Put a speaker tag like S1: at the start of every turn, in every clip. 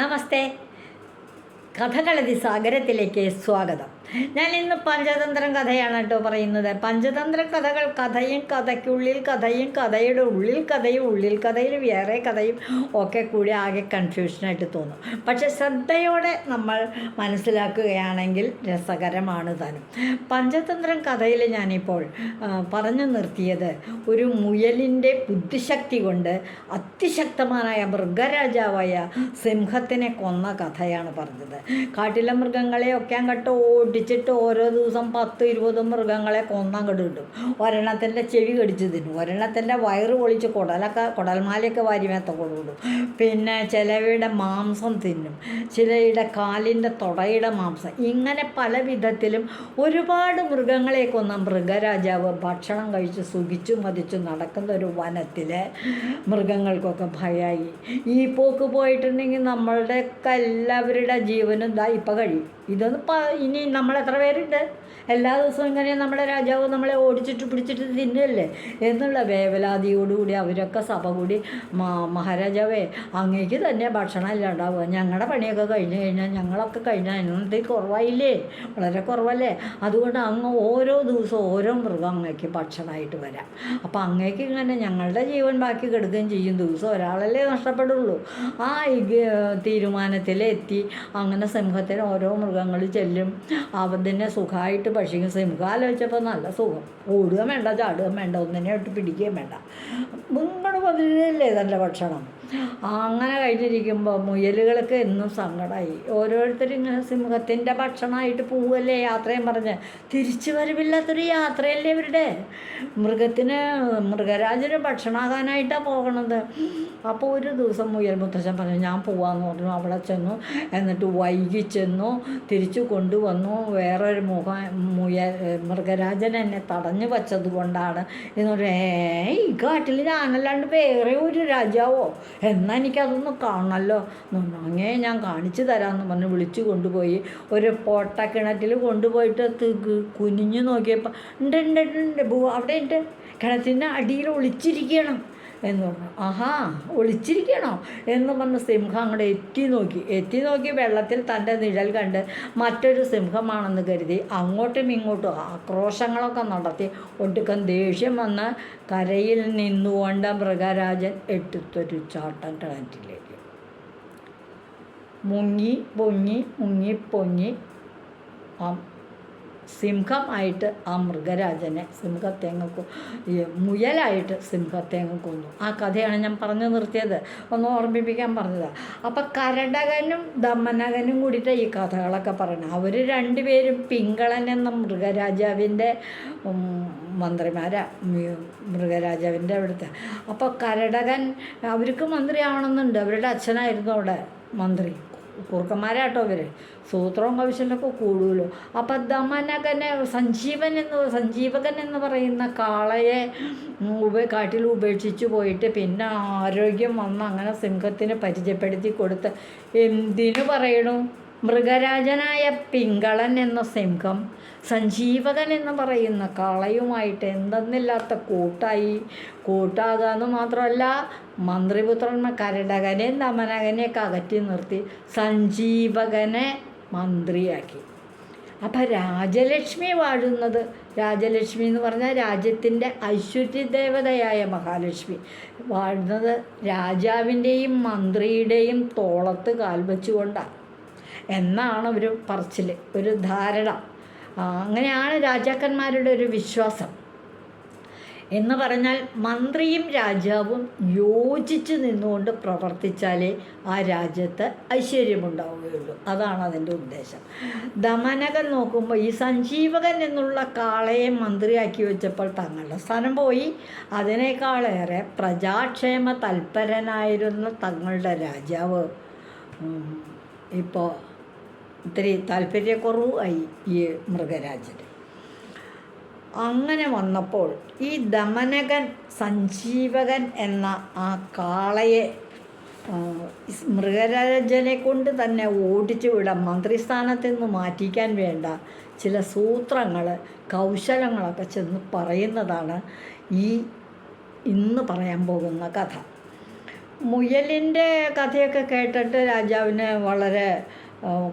S1: നമസ്തേ. കഥകളതി സാഗരത്തിലേക്ക് സ്വാഗതം. ഞാൻ ഇന്ന് പഞ്ചതന്ത്രം കഥയാണ് കേട്ടോ പറയുന്നത്. പഞ്ചതന്ത്ര കഥകൾ കഥയും കഥയ്ക്കുള്ളിൽ കഥയും കഥയുടെ ഉള്ളിൽ കഥയും ഉള്ളിൽ കഥയിൽ വേറെ കഥയും ഒക്കെ കൂടി ആകെ കൺഫ്യൂഷനായിട്ട് തോന്നും. പക്ഷെ ശ്രദ്ധയോടെ നമ്മൾ മനസ്സിലാക്കുകയാണെങ്കിൽ രസകരമാണ് താനും. പഞ്ചതന്ത്രം കഥയിൽ ഞാനിപ്പോൾ പറഞ്ഞു നിർത്തിയത് ഒരു മുയലിൻ്റെ ബുദ്ധിശക്തി കൊണ്ട് അതിശക്തമായ മൃഗരാജാവായ സിംഹത്തിനെ കൊന്ന കഥയാണ് പറഞ്ഞത്. കാട്ടിലെ മൃഗങ്ങളെയൊക്കെ അങ്ങോട്ട് ഓടിച്ചിട്ട് ഓരോ ദിവസം 10-20 മൃഗങ്ങളെ കൊന്നങ്ങോട്ട് കിട്ടും. ഒരെണ്ണത്തിൻ്റെ ചെവി കടിച്ച് തിന്നും, ഒരെണ്ണത്തിൻ്റെ വയറ് പൊളിച്ച് കുടൽമാലയൊക്കെ വാരിമേത്ത കൊടുക്കും. പിന്നെ ചിലവയുടെ മാംസം തിന്നും, ചിലയുടെ കാലിൻ്റെ തുടയുടെ മാംസം. ഇങ്ങനെ പല വിധത്തിലും ഒരുപാട് മൃഗങ്ങളെ കൊന്ന മൃഗരാജാവ് ഭക്ഷണം കഴിച്ച് സുഖിച്ചു മതിച്ചു നടക്കുന്ന ഒരു വനത്തിലെ മൃഗങ്ങൾക്കൊക്കെ ഭയമായി. ഈ പോക്ക് പോയിട്ടുണ്ടെങ്കിൽ നമ്മളുടെയൊക്കെ എല്ലാവരുടെ ജീവനും ഇപ്പം കഴിയും. ഇനി നമ്മളെത്ര പേരുണ്ട്? എല്ലാ ദിവസവും ഇങ്ങനെ നമ്മുടെ രാജാവ് നമ്മളെ ഓടിച്ചിട്ട് പിടിച്ചിട്ട് തിന്നല്ലേ എന്നുള്ള വേവലാതിയോടുകൂടി അവരൊക്കെ സഭ കൂടി, മഹാരാജാവേ അങ്ങേക്ക് തന്നെ ഭക്ഷണം ഇല്ലാണ്ടാവുക, ഞങ്ങളുടെ പണിയൊക്കെ കഴിഞ്ഞ് കഴിഞ്ഞാൽ ഞങ്ങളൊക്കെ കഴിഞ്ഞാൽ ഇന്നത്തെ കുറവായില്ലേ, വളരെ കുറവല്ലേ, അതുകൊണ്ട് അങ്ങ് ഓരോ ദിവസവും ഓരോ മൃഗം അങ്ങേക്ക് ഭക്ഷണമായിട്ട് വരാം. അപ്പോൾ അങ്ങേക്ക് ഇങ്ങനെ ഞങ്ങളുടെ ജീവൻ ബാക്കി കിടക്കുകയും ചെയ്യും, ദിവസം ഒരാളല്ലേ നഷ്ടപ്പെടുള്ളൂ. ആ തീരുമാനത്തിലെത്തി അങ്ങനെ സിംഹത്തിന് ഓരോ മൃഗങ്ങൾ ചെല്ലും, അതിനെ സുഖമായിട്ട് ഭക്ഷിക്കും. സിംഹം ആലോചിച്ചപ്പോൾ നല്ല സുഖം, ഓടുക വേണ്ട, ചാടുക വേണ്ട, ഒന്നിനെ ഇട്ട് പിടിക്കുകയും വേണ്ട, നിങ്ങളുടെ പതിലല്ലേ നല്ല ഭക്ഷണം. അങ്ങനെ കഴിഞ്ഞിരിക്കുമ്പോൾ മുയലുകൾക്ക് എന്നും സങ്കടമായി. ഓരോരുത്തരും ഇങ്ങനെ സിംഹത്തിൻ്റെ ഭക്ഷണമായിട്ട് പോവുകയല്ലേ, യാത്രയും പറഞ്ഞ് തിരിച്ചു വരവില്ലാത്തൊരു യാത്രയല്ലേ ഇവരുടെ. മൃഗരാജന് ഭക്ഷണമാകാനായിട്ടാണ് പോകണത്. അപ്പോൾ ഒരു ദിവസം മുയൽ മുത്തശ്ശൻ പറഞ്ഞു ഞാൻ പോവാന്ന് പറഞ്ഞു. അവിടെ ചെന്നു, എന്നിട്ട് വൈകി ചെന്നു, തിരിച്ചു കൊണ്ടുവന്നു. വേറൊരു മൃഗരാജൻ എന്നെ തടഞ്ഞു വച്ചത് കൊണ്ടാണ് എന്നൊരു ഈ കാട്ടിൽ ഞാനല്ലാണ്ട് വേറെ ഒരു രാജാവോ, എന്നാൽ എനിക്കതൊന്ന് കാണണമല്ലോ, അങ്ങനെ ഞാൻ കാണിച്ചു തരാമെന്ന് പറഞ്ഞ് വിളിച്ചു കൊണ്ടുപോയി ഒരു പൊട്ടക്കിണറ്റിൽ കൊണ്ടുപോയിട്ട് കുനിഞ്ഞു നോക്കിയപ്പോൾ ഉണ്ട് അവിടെ ഉണ്ട്, കിണറ്റിൻ്റെ അടിയിൽ ഒളിച്ചിരിക്കണം എന്ന് പറഞ്ഞു. ആഹാ ഒളിച്ചിരിക്കണോ എന്ന് പറഞ്ഞ് സിംഹം അങ്ങോട്ട് എത്തി നോക്കി വെള്ളത്തിൽ തൻ്റെ നിഴൽ കണ്ട് മറ്റൊരു സിംഹമാണെന്ന് കരുതി അങ്ങോട്ടും ഇങ്ങോട്ടും ആക്രോശങ്ങളൊക്കെ നടത്തി ഒടുക്കം ദേഷ്യം വന്ന് കരയിൽ നിന്നുകൊണ്ട് മൃഗരാജൻ എടുത്തൊരു ചാട്ടം കിണറ്റിലേക്ക്. മുങ്ങി സിംഹമായിട്ട് ആ മൃഗരാജനെ മുയലായിട്ട് സിംഹത്തേങ്ങ് കൊന്നു. ആ കഥയാണ് ഞാൻ പറഞ്ഞു നിർത്തിയത്, ഒന്ന് ഓർമ്മിപ്പിക്കാൻ പറഞ്ഞതാണ്. അപ്പം കരടകനും ദമനകനും കൂടിയിട്ട് ഈ കഥകളൊക്കെ പറയണം. അവർ രണ്ടുപേരും പിങ്കളൻ എന്ന മൃഗരാജാവിൻ്റെ മൃഗരാജാവിൻ്റെ അവിടുത്തെ. അപ്പോൾ കരടകൻ അവർക്ക് മന്ത്രി ആവണമെന്നുണ്ട്, അവരുടെ അച്ഛനായിരുന്നു അവിടെ മന്ത്രി. കുറുക്കന്മാരാട്ടോ ഇവർ, സൂത്രവും കൗശലൊക്കെ കൂടുമല്ലോ. അപ്പം ദമനകനെ സഞ്ജീവകൻ എന്ന് പറയുന്ന കാളയെ കാട്ടിൽ ഉപേക്ഷിച്ച് പോയിട്ട് പിന്നെ ആരോഗ്യം വന്ന് അങ്ങനെ സിംഹത്തിന് പരിചയപ്പെടുത്തി കൊടുത്ത് എന്തിനു പറയണു, മൃഗരാജനായ പിങ്കളൻ എന്ന സിംഹം സഞ്ജീവകൻ എന്ന് പറയുന്ന കാളയുമായിട്ട് എന്തെന്നില്ലാത്ത കൂട്ടാകാന്ന് മാത്രമല്ല മന്ത്രിപുത്രന്മാർ കരടകനെയും ദമനകനെയൊക്കെ അകറ്റി നിർത്തി സഞ്ജീവകനെ മന്ത്രിയാക്കി. അപ്പം രാജലക്ഷ്മി വാഴുന്നത്, രാജലക്ഷ്മി എന്ന് പറഞ്ഞാൽ രാജ്യത്തിൻ്റെ ഐശ്വര്യദേവതയായ മഹാലക്ഷ്മി വാഴുന്നത് രാജാവിൻ്റെയും മന്ത്രിയുടെയും തോളത്ത് കാൽ വെച്ചുകൊണ്ടാണ് എന്നാണ് ഒരു പറച്ചിൽ, ഒരു ധാരണ. അങ്ങനെയാണ് രാജാക്കന്മാരുടെ ഒരു വിശ്വാസം. എന്ന് പറഞ്ഞാൽ മന്ത്രിയും രാജാവും യോജിച്ച് നിന്നുകൊണ്ട് പ്രവർത്തിച്ചാലേ ആ രാജ്യത്ത് ഐശ്വര്യമുണ്ടാവുകയുള്ളൂ. അതാണ് അതിൻ്റെ ഉദ്ദേശം. ദമനകൻ നോക്കുമ്പോൾ ഈ സഞ്ജീവകൻ എന്നുള്ള കാളയെ മന്ത്രിയാക്കി വെച്ചപ്പോൾ തങ്ങളുടെ സ്ഥാനം പോയി. അതിനേക്കാളേറെ പ്രജാക്ഷേമ തൽപരനായിരുന്ന തങ്ങളുടെ രാജാവ് ഇപ്പോൾ ഇത്തിരി താല്പര്യക്കുറവായി ഈ മൃഗരാജന്. അങ്ങനെ വന്നപ്പോൾ ഈ ദമനകൻ സഞ്ജീവകൻ എന്ന ആ കാളയെ മൃഗരാജനെ കൊണ്ട് തന്നെ ഓടിച്ചു വിടാം, മന്ത്രിസ്ഥാനത്ത് നിന്ന് മാറ്റിക്കാൻ വേണ്ട ചില സൂത്രങ്ങൾ കൗശലങ്ങളൊക്കെ ചെന്ന് പറയുന്നതാണ് ഇന്ന് പറയാൻ പോകുന്ന കഥ. മുയലിൻ്റെ കഥയൊക്കെ കേട്ടിട്ട് രാജാവിന് വളരെ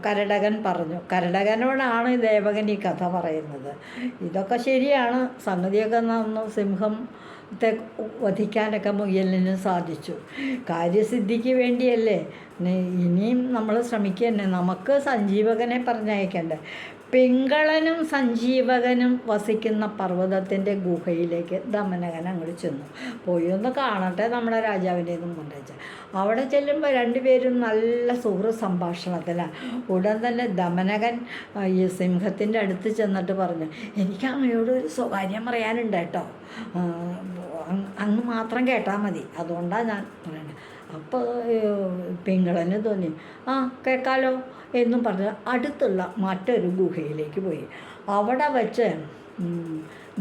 S1: കരടകൻ പറഞ്ഞു. കരടകനോടാണ് ദേവകൻ ഈ കഥ പറയുന്നത്. ഇതൊക്കെ ശരിയാണ്, സംഗതിയൊക്കെ സിംഹത്തെ വധിക്കാനൊക്കെ മുയലിന് സാധിച്ചു. കാര്യസിദ്ധിക്ക് വേണ്ടിയല്ലേ ഇനിയും നമ്മൾ ശ്രമിക്കുക തന്നെ. നമുക്ക് സഞ്ജീവകനെ പറഞ്ഞയക്കണ്ടേ. പിങ്കളനും സഞ്ജീവകനും വസിക്കുന്ന പർവ്വതത്തിൻ്റെ ഗുഹയിലേക്ക് ദമനകൻ അങ്ങോട്ട് ചെന്നു. പോയി ഒന്ന് കാണട്ടെ നമ്മുടെ രാജാവിൻ്റെ എന്നും കൊണ്ടുവച്ച. അവിടെ ചെല്ലുമ്പോൾ രണ്ടുപേരും നല്ല സുഹൃത്ത് സംഭാഷണത്തിലാണ്. ഉടൻ തന്നെ ദമനകൻ ഈ സിംഹത്തിൻ്റെ അടുത്ത് ചെന്നിട്ട് പറഞ്ഞു, എനിക്ക് അങ്ങയോട് ഒരു സ്വകാര്യം പറയാനുണ്ട് കേട്ടോ, അങ്ങ് മാത്രം കേട്ടാൽ മതി, അതുകൊണ്ടാണ് ഞാൻ പറയണത്. അപ്പോൾ പിങ്കളന് തോന്നി, ആ കേൾക്കാലോ എന്നും പറഞ്ഞ് അടുത്തുള്ള മറ്റൊരു ഗുഹയിലേക്ക് പോയി. അവിടെ വച്ച്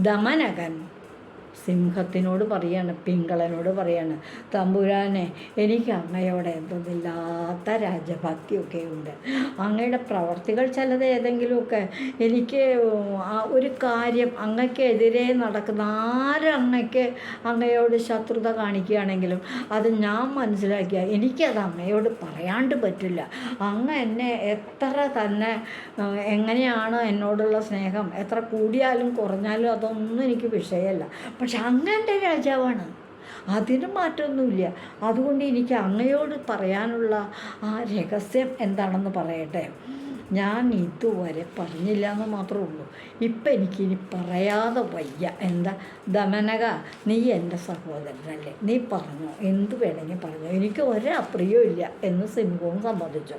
S1: ദമനകൻ സിംഹത്തിനോട് പറയാണ്, പിങ്കളനോട് പറയാണ്, തമ്പുരാനെ, എനിക്ക് അങ്ങയോട് എന്തൊന്നില്ലാത്ത രാജഭക്തിയൊക്കെ ഉണ്ട്. അങ്ങയുടെ പ്രവർത്തികൾ ചിലത് ഏതെങ്കിലുമൊക്കെ എനിക്ക് ഒരു കാര്യം അങ്ങക്കെതിരെ നടക്കുന്ന അങ്ങയോട് ശത്രുത കാണിക്കുകയാണെങ്കിലും അത് ഞാൻ മനസ്സിലാക്കിയ എനിക്കത് അങ്ങയോട് പറയാണ്ട് പറ്റില്ല. അങ്ങ് എന്നെ എത്ര തന്നെ എങ്ങനെയാണ് എന്നോടുള്ള സ്നേഹം എത്ര കൂടിയാലും കുറഞ്ഞാലും അതൊന്നും എനിക്ക് വിഷയമല്ല. പക്ഷെ അങ്ങൻ്റെ രാജാവാണ്, അതിന് മാറ്റമൊന്നുമില്ല. അതുകൊണ്ട് എനിക്ക് അങ്ങയോട് പറയാനുള്ള ആ രഹസ്യം എന്താണെന്ന് പറയട്ടെ. ഞാൻ ഇതുവരെ പറഞ്ഞില്ല എന്ന് മാത്രമേ ഉള്ളൂ. ഇപ്പം എനിക്കിനി പറയാതെ വയ്യ. എന്താ ദമനക, നീ എൻ്റെ സഹോദരനല്ലേ, നീ പറഞ്ഞോ, എന്ത് വേണമെങ്കിൽ പറഞ്ഞോ, എനിക്ക് ഒരപ്രിയവും ഇല്ല എന്ന് സിംഹവും സമ്മതിച്ചു.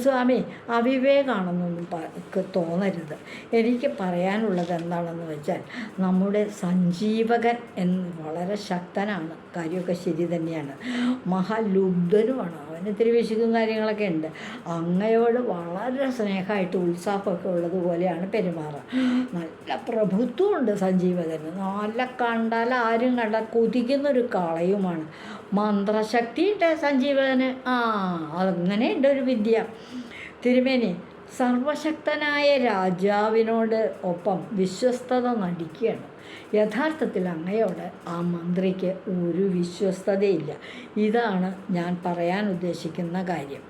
S1: സ്വാമി, അവിവേകാണെന്നൊന്നും തോന്നരുത്. എനിക്ക് പറയാനുള്ളത് എന്താണെന്ന് വെച്ചാൽ, നമ്മുടെ സഞ്ജീവകൻ വളരെ ശക്തനാണ്, കാര്യമൊക്കെ ശരി തന്നെയാണ്, മഹാലുബ്ധനുമാണ്, അവന് ഇത്തിരി വിശുദ്ധവും കാര്യങ്ങളൊക്കെ ഉണ്ട്. അങ്ങയോട് വളരെ സ്നേഹമായിട്ട് ഉത്സാഹമൊക്കെ ഉള്ളതുപോലെയാണ് പെരുമാറുക. നല്ല പ്രഭുത്വമുണ്ട് സഞ്ജീവകന്, നല്ല കണ്ടാൽ ആരും കണ്ടാൽ കൊതിക്കുന്നൊരു കാളയുമാണ്. മന്ത്രശക്തിയുണ്ട് സഞ്ജീവകന്. അങ്ങനെയുണ്ട് ഒരു വിദ്യ. തിരുമേനി, സർവശക്തനായ രാജാവിനോട് ഒപ്പം വിശ്വസ്തത നടിക്കുകയാണ്. യഥാർത്ഥത്തിൽ അങ്ങയോട് ആ മന്ത്രിക്ക് ഒരു വിശ്വസ്തതയില്ല. ഇതാണ് ഞാൻ പറയാൻ ഉദ്ദേശിക്കുന്ന കാര്യം.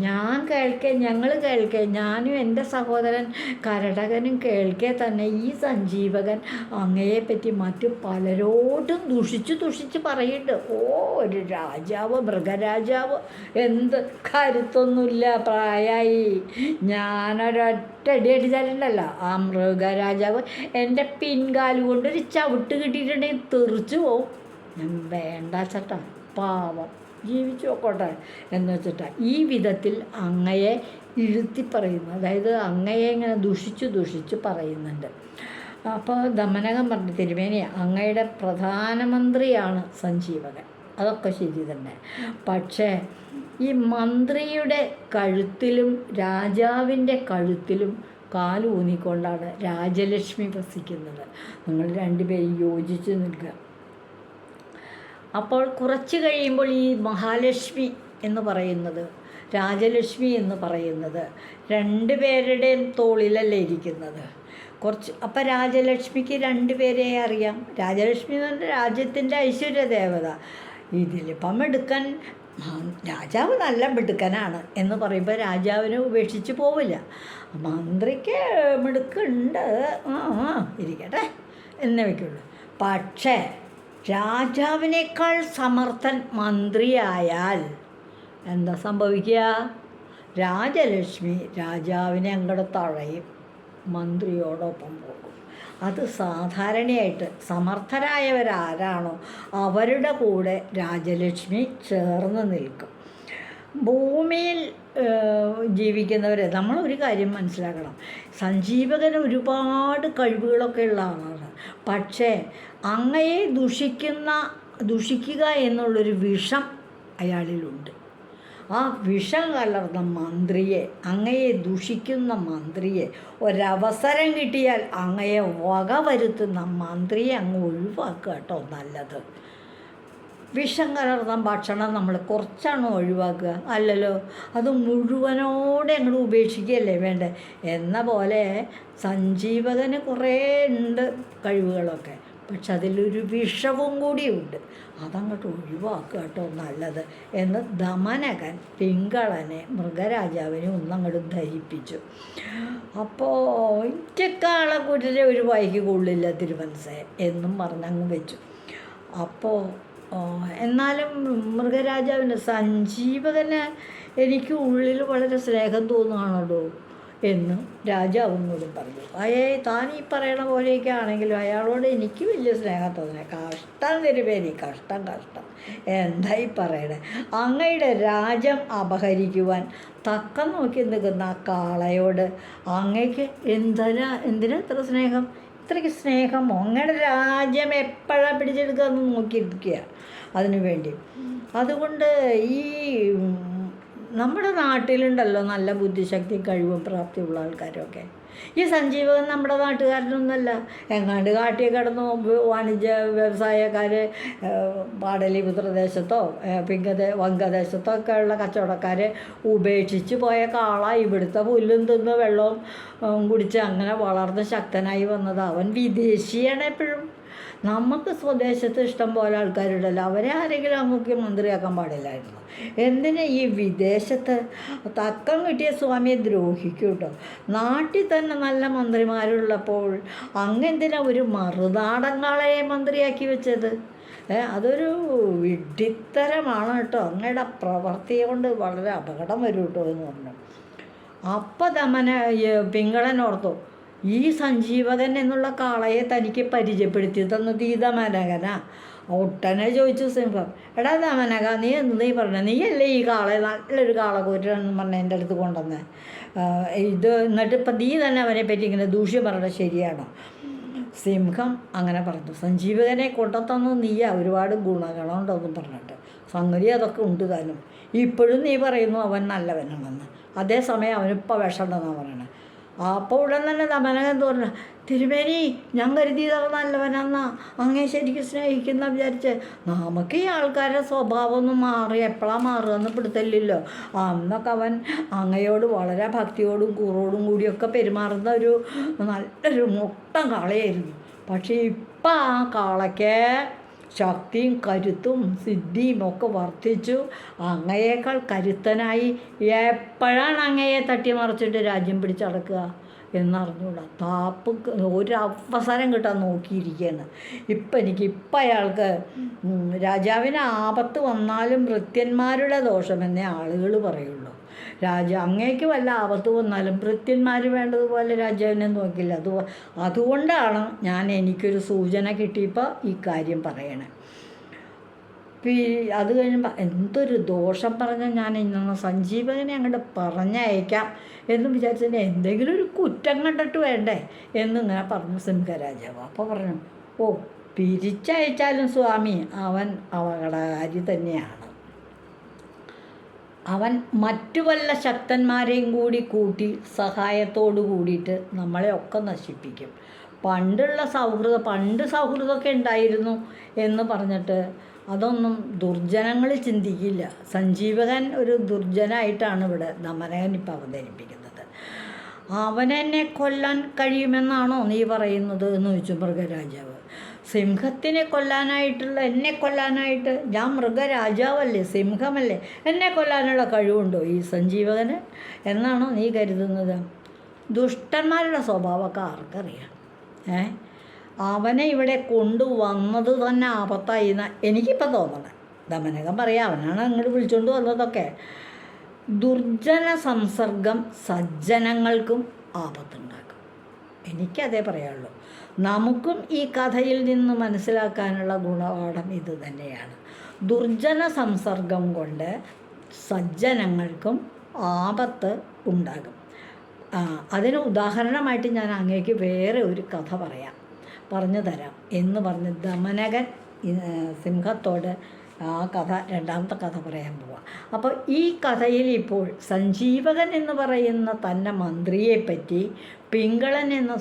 S1: ഞങ്ങൾ കേൾക്കെ, ഞാനും എൻ്റെ സഹോദരൻ കരടകനും കേൾക്കെ തന്നെ ഈ സഞ്ജീവകൻ അങ്ങയെപ്പറ്റി മറ്റു പലരോടും ദുഷിച്ച് പറയുന്നുണ്ട്. ഒരു രാജാവ്, മൃഗരാജാവ്, എന്ത് കരുത്തൊന്നുമില്ല, പ്രായമായി. ഞാനൊരൊറ്റടി അടിച്ചാലുണ്ടല്ലോ ആ മൃഗരാജാവ് എൻ്റെ പിൻകാല് കൊണ്ടൊരു ചവിട്ട് കിട്ടിയിട്ടുണ്ടെങ്കിൽ തെറിച്ചു പോവും. ഞാൻ വേണ്ട ചേട്ടാ, പാവം, ജീവിച്ചു നോക്കോട്ടെ എന്ന് വെച്ചിട്ടാണ് ഈ വിധത്തിൽ അങ്ങയെ ഇരുത്തി പറയുന്നു. അതായത് അങ്ങയെ ഇങ്ങനെ ദുഷിച്ച് പറയുന്നുണ്ട്. അപ്പോൾ ദമനകൻ പറഞ്ഞു, തിരുമേനി, അങ്ങയുടെ പ്രധാനമന്ത്രിയാണ് സഞ്ജീവകൻ, അതൊക്കെ ശരി തന്നെ. പക്ഷേ ഈ മന്ത്രിയുടെ കഴുത്തിലും രാജാവിൻ്റെ കഴുത്തിലും കാലൂന്നിക്കൊണ്ടാണ് രാജലക്ഷ്മി വസിക്കുന്നത്. നിങ്ങൾ രണ്ടുപേരും യോജിച്ച് നിൽക്കുക. അപ്പോൾ കുറച്ച് കഴിയുമ്പോൾ ഈ മഹാലക്ഷ്മി എന്ന് പറയുന്നത്, രാജലക്ഷ്മി എന്ന് പറയുന്നത് രണ്ടുപേരുടെയും തോളിലല്ലേ ഇരിക്കുന്നത്. അപ്പം രാജലക്ഷ്മിക്ക് രണ്ടുപേരെ അറിയാം. രാജലക്ഷ്മി എന്ന് പറഞ്ഞാൽ രാജ്യത്തിൻ്റെ ഐശ്വര്യ ദേവത. ഇതിലിപ്പം മിടുക്കൻ, രാജാവ് നല്ല മിടുക്കനാണ് എന്ന് പറയുമ്പോൾ രാജാവിനെ ഉപേക്ഷിച്ച് പോവില്ല. മന്ത്രിക്ക് മിടുക്കുണ്ട്, ഇരിക്കട്ടെ എന്നേ വയ്ക്കുള്ളൂ. പക്ഷേ രാജാവിനേക്കാൾ സമർത്ഥൻ മന്ത്രിയായാൽ എന്താ സംഭവിക്കുക? രാജലക്ഷ്മി രാജാവിനെ അങ്ങോട്ട് തഴയും, മന്ത്രിയോടൊപ്പം പോകും. അത് സാധാരണയായിട്ട് സമർത്ഥരായവരാരാണോ അവരുടെ കൂടെ രാജലക്ഷ്മി ചേർന്ന് നിൽക്കും. ഭൂമിയിൽ ജീവിക്കുന്നവരെ നമ്മളൊരു കാര്യം മനസ്സിലാക്കണം, സഞ്ജീവകന് ഒരുപാട് കഴിവുകളൊക്കെ ഉള്ള ആളാണ്. പക്ഷേ അങ്ങയെ ദുഷിക്കുക എന്നുള്ളൊരു വിഷം അയാളിലുണ്ട്. ആ വിഷം കലർന്ന മന്ത്രിയെ, അങ്ങയെ ദുഷിക്കുന്ന മന്ത്രിയെ, ഒരവസരം കിട്ടിയാൽ അങ്ങയെ വകവരുത്തുന്ന മന്ത്രിയെ അങ്ങ് ഒഴിവാക്കുക കേട്ടോ നല്ലത്. വിഷം കലർന്ന ഭക്ഷണം നമ്മൾ കുറച്ചാണോ ഒഴിവാക്കുക? അല്ലല്ലോ, അത് മുഴുവനോടെ അങ്ങോട്ട് ഉപേക്ഷിക്കുകയല്ലേ വേണ്ടേ. എന്ന പോലെ സഞ്ജീവകന് കുറേ ഉണ്ട് കഴിവുകളൊക്കെ, പക്ഷെ അതിലൊരു വിഷവും കൂടിയുണ്ട്, അതങ്ങോട്ട് ഒഴിവാക്കുക കേട്ടോ നല്ലത് എന്ന് ദമനകൻ പിങ്കളനെ മൃഗരാജാവിനെ ഒന്നങ്ങോട്ട് ധരിപ്പിച്ചു. അപ്പോൾ ഇറ്റക്കാളെ കുതിരെ ഒരു വൈകി കൊള്ളില്ല തിരുമനസേ എന്നും പറഞ്ഞങ്ങ് വെച്ചു. അപ്പോൾ എന്നാലും മൃഗരാജാവിന് സഞ്ജീവകന് എനിക്ക് ഉള്ളിൽ വളരെ സ്നേഹം തോന്നുകയാണല്ലോ എന്ന് രാജാവിനോടും പറഞ്ഞു. താൻ ഈ പറയണ പോലെയൊക്കെ ആണെങ്കിലും അയാളോട് എനിക്ക് വലിയ സ്നേഹം തോന്നുന്നത്. കഷ്ടം തിരുമേനി, കഷ്ടം കഷ്ടം, എന്തായി പറയണേ. അങ്ങയുടെ രാജ്യം അപഹരിക്കുവാൻ തക്കം നോക്കി നിൽക്കുന്ന ആ കാളയോട് അങ്ങയ്ക്ക് എന്തിനാ ഇത്ര സ്നേഹം? ഇത്രയ്ക്ക് സ്നേഹമോ? അങ്ങയുടെ രാജ്യം എപ്പോഴാണ് പിടിച്ചെടുക്കുക എന്ന് നോക്കിയിരിക്കുക അതിനു വേണ്ടി. അതുകൊണ്ട് ഈ നമ്മുടെ നാട്ടിലുണ്ടല്ലോ നല്ല ബുദ്ധിശക്തി കഴിവും പ്രാപ്തിയുള്ള ആൾക്കാരൊക്കെ. ഈ സഞ്ജീവകൻ നമ്മുടെ നാട്ടുകാരനൊന്നുമല്ല. എങ്ങാണ്ട് കാട്ടിൽ കിടന്നു വാണിജ്യ വ്യവസായക്കാർ പാടലിപുത്രദേശത്തോ വങ്കദേശത്തോ ഒക്കെ ഉള്ള കച്ചവടക്കാർ ഉപേക്ഷിച്ച് പോയ കാള ഇവിടുത്തെ പുല്ലും തിന്ന് വെള്ളവും കുടിച്ച് അങ്ങനെ വളർന്ന് ശക്തനായി വന്നത്. അവൻ വിദേശിയാണ് എപ്പോഴും. നമുക്ക് സ്വദേശത്ത് ഇഷ്ടം പോലെ ആൾക്കാരുണ്ടല്ലോ, അവരെ ആരെങ്കിലും അങ്ങോട്ട് മന്ത്രിയാക്കാൻ പാടില്ലായിരുന്നു. എന്തിനാ ഈ വിദേശത്ത് തക്കം കിട്ടിയ സ്വാമിയെ ദ്രോഹിക്കും കേട്ടോ. നാട്ടിൽ തന്നെ നല്ല മന്ത്രിമാരുള്ളപ്പോൾ അങ്ങെന്തിനാ ഒരു മറുനാടങ്ങളെ മന്ത്രിയാക്കി വെച്ചത്? അതൊരു വിഡ്ഢിത്തരമാണ് കേട്ടോ. അങ്ങയുടെ പ്രവൃത്തിയെ കൊണ്ട് വളരെ അപകടം വരും കേട്ടോ എന്ന് പറഞ്ഞു. അപ്പം പിങ്കളൻ ഓർത്തു, ഈ സഞ്ജീവകൻ എന്നുള്ള കാളയെ തനിക്ക് പരിചയപ്പെടുത്തി തന്നത് ഈ ദമനകനാ. ഒട്ടനെ ചോദിച്ചു സിംഹം, എടാ ദമനക, നീ പറഞ്ഞ നീയല്ലേ ഈ കാളയെ നല്ലൊരു കാളക്കൂറ്റെന്ന് പറഞ്ഞ എൻ്റെ അടുത്ത് കൊണ്ടുവന്നേ? എന്നിട്ട് ഇപ്പം നീ തന്നെ അവനെ പറ്റി ഇങ്ങനെ ദൂഷ്യം പറഞ്ഞത് ശരിയാണോ? സിംഹം അങ്ങനെ പറഞ്ഞു, സഞ്ജീവകനെ കൊണ്ടുത്തന്നു നീയാ, ഒരുപാട് ഗുണങ്ങളുണ്ടെന്നും പറഞ്ഞിട്ട്. സംഗതി അതൊക്കെ ഉണ്ട് താനും. ഇപ്പോഴും നീ പറയുന്നു അവൻ നല്ലവനാണെന്ന്, അതേസമയം അവനിപ്പോൾ വിഷമുണ്ടെന്നാണ് പറയണത്. അപ്പോൾ ഉടൻ തന്നെ ദമനകൻ തോന്നുന്നു, തിരുമേനി ഞാൻ കരുതിയത് അവൻ നല്ലവനാന്നാ, അങ്ങേ ശരിക്കും സ്നേഹിക്കുന്ന വിചാരിച്ച്. നമുക്ക് ഈ ആൾക്കാരുടെ സ്വഭാവമൊന്നും എപ്പോഴാണ് മാറുകയെന്ന് പിടുത്തല്ലോ. അന്നൊക്കെ അവൻ അങ്ങയോട് വളരെ ഭക്തിയോടും കൂറോടും കൂടിയൊക്കെ പെരുമാറുന്ന ഒരു നല്ലൊരു മുട്ടൻ കാളയായിരുന്നു. പക്ഷേ ഇപ്പം ആ കാളയ്ക്ക് ശക്തിയും കരുത്തും സിദ്ധിയും ഒക്കെ വർദ്ധിച്ചു. അങ്ങയേക്കാൾ കരുത്തനായി. എപ്പോഴാണ് അങ്ങയെ തട്ടിമറിച്ചിട്ട് രാജ്യം പിടിച്ചടക്കുക എന്നറിഞ്ഞൂടാ. ഒരു അവസരം കിട്ടാൻ നോക്കിയിരിക്കുകയാണ് ഇപ്പം അയാൾക്ക്. രാജാവിന് ആപത്ത് വന്നാലും ഭൃത്യന്മാരുടെ ദോഷമെന്നേ ആളുകൾ പറയുള്ളൂ. അങ്ങേക്ക് വല്ല ആപത്ത് വന്നാലും ഭൃത്യന്മാർ വേണ്ടതുപോലെ രാജാവിനെ നോക്കില്ല. അതുകൊണ്ടാണ് എനിക്കൊരു സൂചന കിട്ടിയപ്പോൾ ഈ കാര്യം പറയണേ. അത് കഴിയുമ്പോൾ എന്തൊരു ദോഷം പറഞ്ഞാൽ ഞാൻ ഇന്ന് സഞ്ജീവകനെ അങ്ങോട്ട് പറഞ്ഞയക്കാം എന്ന് വിചാരിച്ചതിന് എന്തെങ്കിലും ഒരു കുറ്റം കണ്ടിട്ട് വേണ്ടേ എന്നിങ്ങനെ പറഞ്ഞു സിംഹരാജാവ്. അപ്പോൾ പറഞ്ഞു, പിരിച്ചയച്ചാലും സ്വാമി അവൻ അപകടകാരി തന്നെയാണ്. അവൻ മറ്റു വല്ല ശക്തന്മാരെയും കൂടി കൂട്ടി സഹായത്തോടു കൂടിയിട്ട് നമ്മളെ ഒക്കെ നശിപ്പിക്കും. പണ്ട് സൗഹൃദമൊക്കെ ഉണ്ടായിരുന്നു എന്ന് പറഞ്ഞിട്ട് അതൊന്നും ദുർജനങ്ങൾ ചിന്തിക്കില്ല. സഞ്ജീവകൻ ഒരു ദുർജനായിട്ടാണ് ഇവിടെ ദമനകൻ ഇപ്പം അവതരിപ്പിക്കുന്നത്. അവനെന്നെ കൊല്ലാൻ കഴിയുമെന്നാണോ നീ പറയുന്നത് എന്ന് ചോദിച്ചു മൃഗരാജാവ്. സിംഹത്തിനെ എന്നെ കൊല്ലാനായിട്ട് ഞാൻ മൃഗരാജാവല്ലേ, സിംഹമല്ലേ, എന്നെ കൊല്ലാനുള്ള കഴിവുണ്ടോ ഈ സഞ്ജീവകന് എന്നാണോ നീ കരുതുന്നത്? ദുഷ്ടന്മാരുടെ സ്വഭാവമൊക്കെ ആർക്കറിയാം? അവനെ ഇവിടെ കൊണ്ടുവന്നത് തന്നെ ആപത്തായി എന്നാണ് എനിക്കിപ്പോൾ തോന്നണേ. ദമനകൻ പറയാം, അവനാണ് അങ്ങോട്ട് വിളിച്ചുകൊണ്ട് വന്നതൊക്കെ. ദുർജന സംസർഗം സജ്ജനങ്ങൾക്കും ആപത്തുണ്ടാക്കും. എനിക്കതേ പറയാനുള്ളൂ. നമുക്കും ഈ കഥയിൽ നിന്ന് മനസ്സിലാക്കാനുള്ള ഗുണപാഠം ഇത് തന്നെയാണ്. ദുർജന സംസർഗം കൊണ്ട് സജ്ജനങ്ങൾക്കും ആപത്ത് ഉണ്ടാകും. അതിന് ഉദാഹരണമായിട്ട് ഞാൻ അങ്ങേക്ക് വേറെ ഒരു കഥ പറഞ്ഞു തരാം എന്ന് പറഞ്ഞ് ദമനകൻ സിംഹത്തോട് ആ കഥ, രണ്ടാമത്തെ കഥ പറയാൻ പോവാം. അപ്പോൾ ഈ കഥയിൽ ഇപ്പോൾ സഞ്ജീവകൻ എന്ന് പറയുന്ന തൻ്റെ മന്ത്രിയെപ്പറ്റി പിങ്കളൻ എന്ന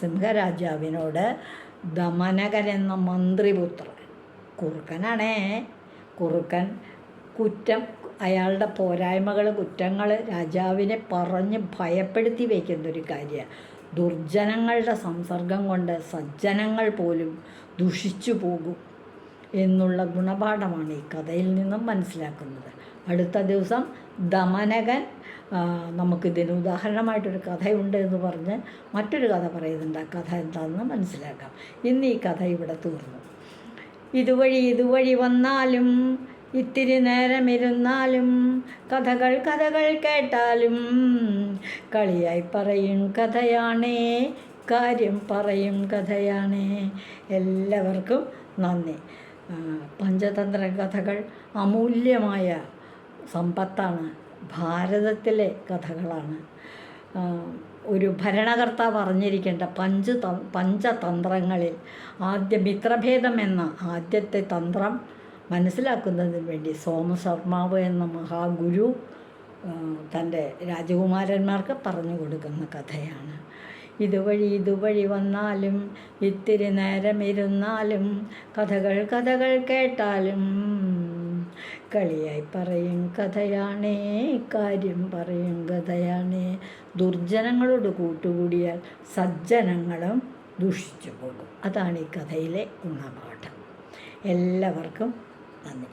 S1: സിംഹരാജാവിനോട് ദമനകൻ എന്ന മന്ത്രിപുത്രൻ, കുറുക്കൻ അയാളുടെ പോരായ്മകൾ, കുറ്റങ്ങൾ രാജാവിനെ പറഞ്ഞ് ഭയപ്പെടുത്തി വയ്ക്കുന്നൊരു കാര്യമാണ്. ദുർജനങ്ങളുടെ സംസർഗം കൊണ്ട് സജ്ജനങ്ങൾ പോലും ദുഷിച്ചു പോകും എന്നുള്ള ഗുണപാഠമാണ് ഈ കഥയിൽ നിന്നും മനസ്സിലാക്കുന്നത്. അടുത്ത ദിവസം ദമനകൻ നമുക്കിതിന് ഉദാഹരണമായിട്ടൊരു കഥയുണ്ട് എന്ന് പറഞ്ഞ് മറ്റൊരു കഥ പറയുന്നുണ്ട്. ആ കഥ എന്താണെന്ന് മനസ്സിലാക്കാം. ഇന്ന് ഈ കഥ ഇവിടെ തീർന്നു. ഇതുവഴി വന്നാലും ഇത്തിരി നേരമിരുന്നാലും കഥകൾ കേട്ടാലും കളിയായി പറയും കഥയാണേ, കാര്യം പറയും കഥയാണേ. എല്ലാവർക്കും നന്ദി. പഞ്ചതന്ത്ര കഥകൾ അമൂല്യമായ സമ്പത്താണ്. ഭാരതത്തിലെ കഥകളാണ്. ഒരു ഭരണകർത്താവ് അറിഞ്ഞിരിക്കേണ്ട പഞ്ചതന്ത്രങ്ങളിൽ മിത്രഭേദം എന്ന ആദ്യത്തെ തന്ത്രം മനസ്സിലാക്കുന്നതിന് വേണ്ടി സോമശർമാവ് എന്ന മഹാഗുരു തൻ്റെ രാജകുമാരന്മാർക്ക് പറഞ്ഞു കൊടുക്കുന്ന കഥയാണ്. ഇതുവഴി വന്നാലും ഇത്തിരി നേരമിരുന്നാലും കഥകൾ കേട്ടാലും കളിയായി പറയും കഥയാണേ, കാര്യം പറയും കഥയാണേ. ദുർജനങ്ങളോട് കൂട്ടുകൂടിയാൽ സജ്ജനങ്ങളും ദുഷിച്ചു പോകും. അതാണ് ഈ കഥയിലെ ഗുണപാഠം. എല്ലാവർക്കും നന്ദി.